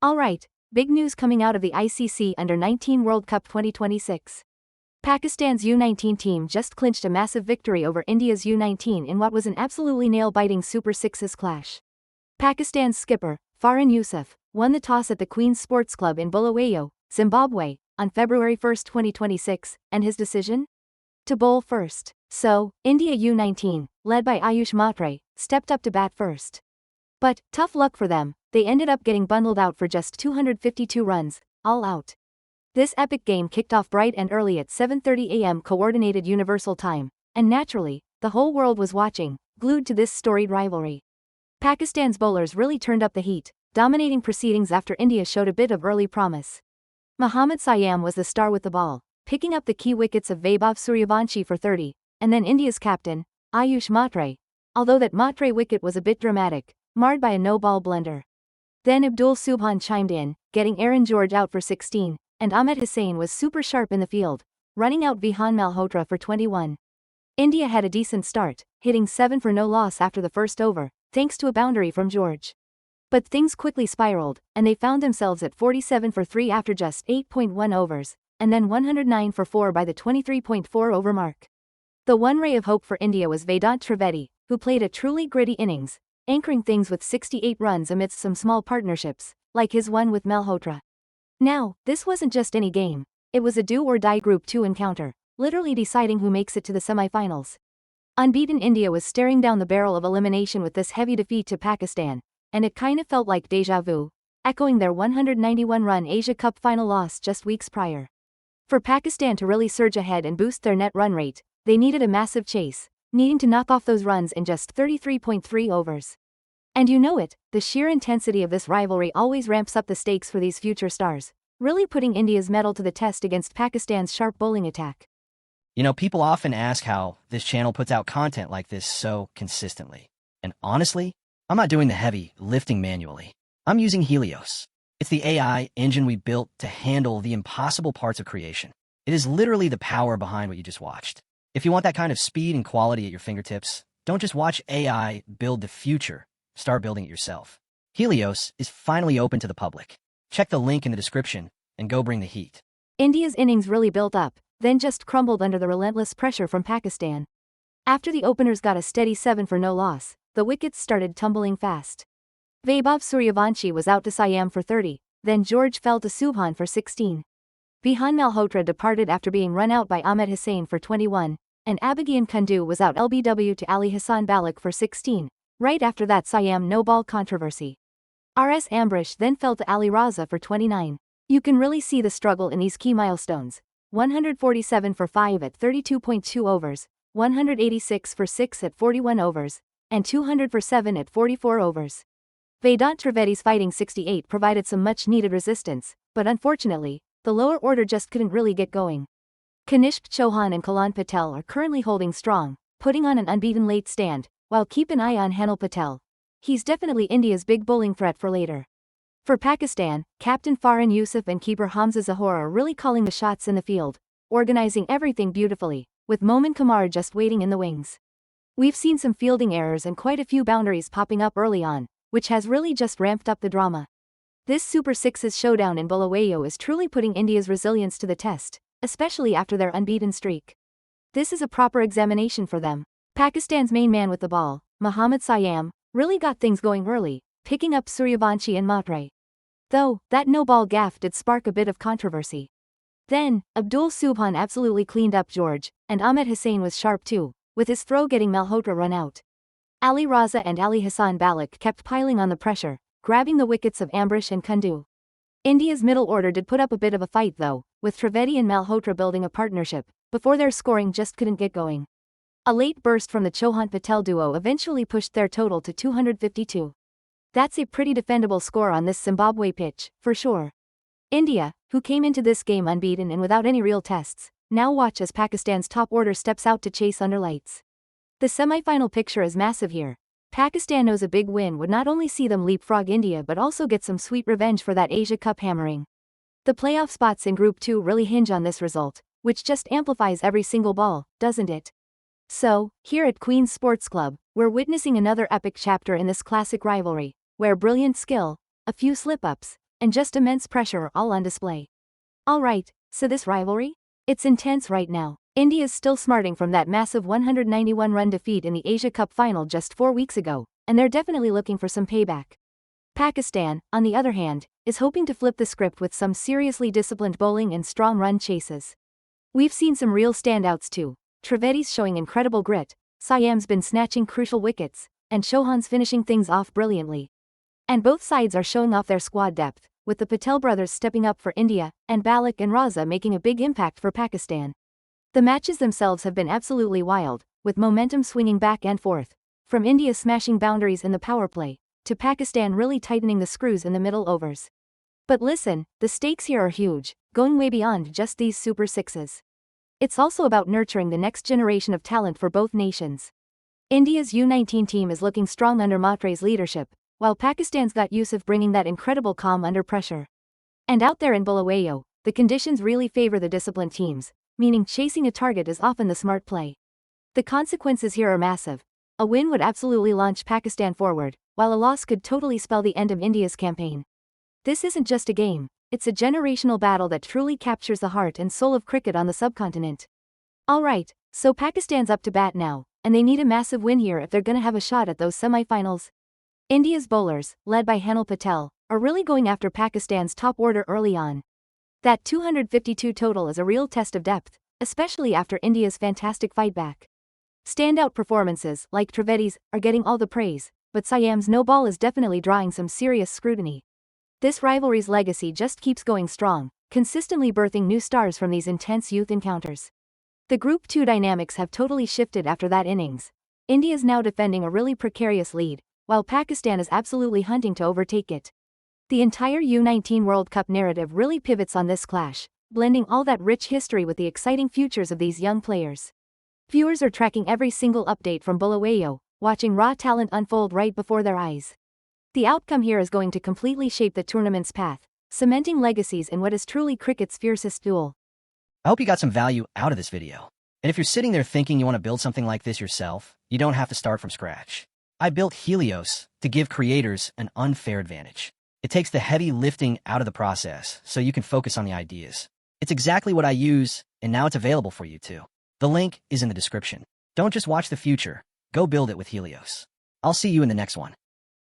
Alright, big news coming out of the ICC Under-19 World Cup 2026. Pakistan's U19 team just clinched a massive victory over India's U19 in what was an absolutely nail-biting Super Sixes clash. Pakistan's skipper, Farhan Yousaf, won the toss at the Queen's Sports Club in Bulawayo, Zimbabwe, on February 1, 2026, and his decision? To bowl first. So, India U19, led by Ayush Mhatre, stepped up to bat first. But, tough luck for them, they ended up getting bundled out for just 252 runs, all out. This epic game kicked off bright and early at 7:30 a.m. Coordinated Universal Time, and naturally, the whole world was watching, glued to this storied rivalry. Pakistan's bowlers really turned up the heat, dominating proceedings after India showed a bit of early promise. Mohammad Sayyam was the star with the ball, picking up the key wickets of Vaibhav Suryavanshi for 30, and then India's captain, Ayush Mhatre, although that Mhatre wicket was a bit dramatic, marred by a no-ball blunder. Then Abdul Subhan chimed in, getting Aaron George out for 16, and Ahmed Hussain was super sharp in the field, running out Vihaan Malhotra for 21. India had a decent start, hitting 7 for no loss after the first over, thanks to a boundary from George. But things quickly spiraled, and they found themselves at 47 for 3 after just 8.1 overs, and then 109 for 4 by the 23.4 over mark. The one ray of hope for India was Vedant Trivedi, who played a truly gritty innings, anchoring things with 68 runs amidst some small partnerships, like his one with Malhotra. Now, this wasn't just any game, it was a do-or-die Group 2 encounter, literally deciding who makes it to the semifinals. Unbeaten India was staring down the barrel of elimination with this heavy defeat to Pakistan, and it kinda felt like déjà vu, echoing their 191-run Asia Cup final loss just weeks prior. For Pakistan to really surge ahead and boost their net run rate, they needed a massive chase, needing to knock off those runs in just 33.3 overs. And you know it, the sheer intensity of this rivalry always ramps up the stakes for these future stars, really putting India's mettle to the test against Pakistan's sharp bowling attack. People often ask how this channel puts out content like this so consistently. And honestly, I'm not doing the heavy lifting manually. I'm using Helios. It's the AI engine we built to handle the impossible parts of creation. It is literally the power behind what you just watched. If you want that kind of speed and quality at your fingertips, don't just watch AI build the future. Start building it yourself. Helios is finally open to the public. Check the link in the description and go bring the heat. India's innings really built up, then just crumbled under the relentless pressure from Pakistan. After the openers got a steady 7 for no loss, the wickets started tumbling fast. Vaibhav Suryavanshi was out to Sayyam for 30, then George fell to Subhan for 16. Vihaan Malhotra departed after being run out by Ahmed Hussain for 21, and Abhigyan Kundu was out LBW to Ali Hassan Baloch for 16. Right after that Sayyam no-ball controversy. RS Ambrish then fell to Ali Raza for 29. You can really see the struggle in these key milestones. 147 for 5 at 32.2 overs, 186 for 6 at 41 overs, and 200 for 7 at 44 overs. Vedant Trivedi's fighting 68 provided some much-needed resistance, but unfortunately, the lower order just couldn't really get going. Kanishk, Chouhan and Henil Patel are currently holding strong, putting on an unbeaten late stand, while keep an eye on Henil Patel. He's definitely India's big bowling threat for later. For Pakistan, Captain Farhan Yousaf and keeper Hamza Zahor are really calling the shots in the field, organizing everything beautifully, with Momin Kumar just waiting in the wings. We've seen some fielding errors and quite a few boundaries popping up early on, which has really just ramped up the drama. This Super Sixes showdown in Bulawayo is truly putting India's resilience to the test, especially after their unbeaten streak. This is a proper examination for them. Pakistan's main man with the ball, Mohammad Sayyam, really got things going early, picking up Suryavanshi and Mhatre. Though, that no-ball gaffe did spark a bit of controversy. Then, Abdul Subhan absolutely cleaned up George, and Ahmed Hussain was sharp too, with his throw getting Malhotra run out. Ali Raza and Ali Hassan Baloch kept piling on the pressure, grabbing the wickets of Ambrish and Kundu. India's middle order did put up a bit of a fight though, with Trivedi and Malhotra building a partnership, before their scoring just couldn't get going. A late burst from the Chouhan Patel duo eventually pushed their total to 252. That's a pretty defendable score on this Zimbabwe pitch, for sure. India, who came into this game unbeaten and without any real tests, now watch as Pakistan's top order steps out to chase under lights. The semi-final picture is massive here. Pakistan knows a big win would not only see them leapfrog India but also get some sweet revenge for that Asia Cup hammering. The playoff spots in Group 2 really hinge on this result, which just amplifies every single ball, doesn't it? So, here at Queen's Sports Club, we're witnessing another epic chapter in this classic rivalry, where brilliant skill, a few slip-ups, and just immense pressure are all on display. Alright, so this rivalry? It's intense right now. India's still smarting from that massive 191-run defeat in the Asia Cup final just 4 weeks ago, and they're definitely looking for some payback. Pakistan, on the other hand, is hoping to flip the script with some seriously disciplined bowling and strong run chases. We've seen some real standouts too. Trivedi's showing incredible grit, Sayyam's been snatching crucial wickets, and Chouhan's finishing things off brilliantly. And both sides are showing off their squad depth, with the Patel brothers stepping up for India, and Baloch and Raza making a big impact for Pakistan. The matches themselves have been absolutely wild, with momentum swinging back and forth, from India smashing boundaries in the power play, to Pakistan really tightening the screws in the middle overs. But listen, the stakes here are huge, going way beyond just these super sixes. It's also about nurturing the next generation of talent for both nations. India's U19 team is looking strong under Mhatre's leadership, while Pakistan's got Yousaf bringing that incredible calm under pressure. And out there in Bulawayo, the conditions really favor the disciplined teams, meaning chasing a target is often the smart play. The consequences here are massive. A win would absolutely launch Pakistan forward, while a loss could totally spell the end of India's campaign. This isn't just a game, it's a generational battle that truly captures the heart and soul of cricket on the subcontinent. Alright, so Pakistan's up to bat now, and they need a massive win here if they're gonna have a shot at those semifinals. India's bowlers, led by Henil Patel, are really going after Pakistan's top order early on. That 252 total is a real test of depth, especially after India's fantastic fight back. Standout performances, like Trivedi's, are getting all the praise, but Sayyam's no ball is definitely drawing some serious scrutiny. This rivalry's legacy just keeps going strong, consistently birthing new stars from these intense youth encounters. The Group 2 dynamics have totally shifted after that innings. India's now defending a really precarious lead, while Pakistan is absolutely hunting to overtake it. The entire U19 World Cup narrative really pivots on this clash, blending all that rich history with the exciting futures of these young players. Viewers are tracking every single update from Bulawayo, watching raw talent unfold right before their eyes. The outcome here is going to completely shape the tournament's path, cementing legacies in what is truly cricket's fiercest duel. I hope you got some value out of this video. And if you're sitting there thinking you want to build something like this yourself, you don't have to start from scratch. I built Helios to give creators an unfair advantage. It takes the heavy lifting out of the process, so you can focus on the ideas. It's exactly what I use, and now it's available for you too. The link is in the description. Don't just watch the future, go build it with Helios. I'll see you in the next one.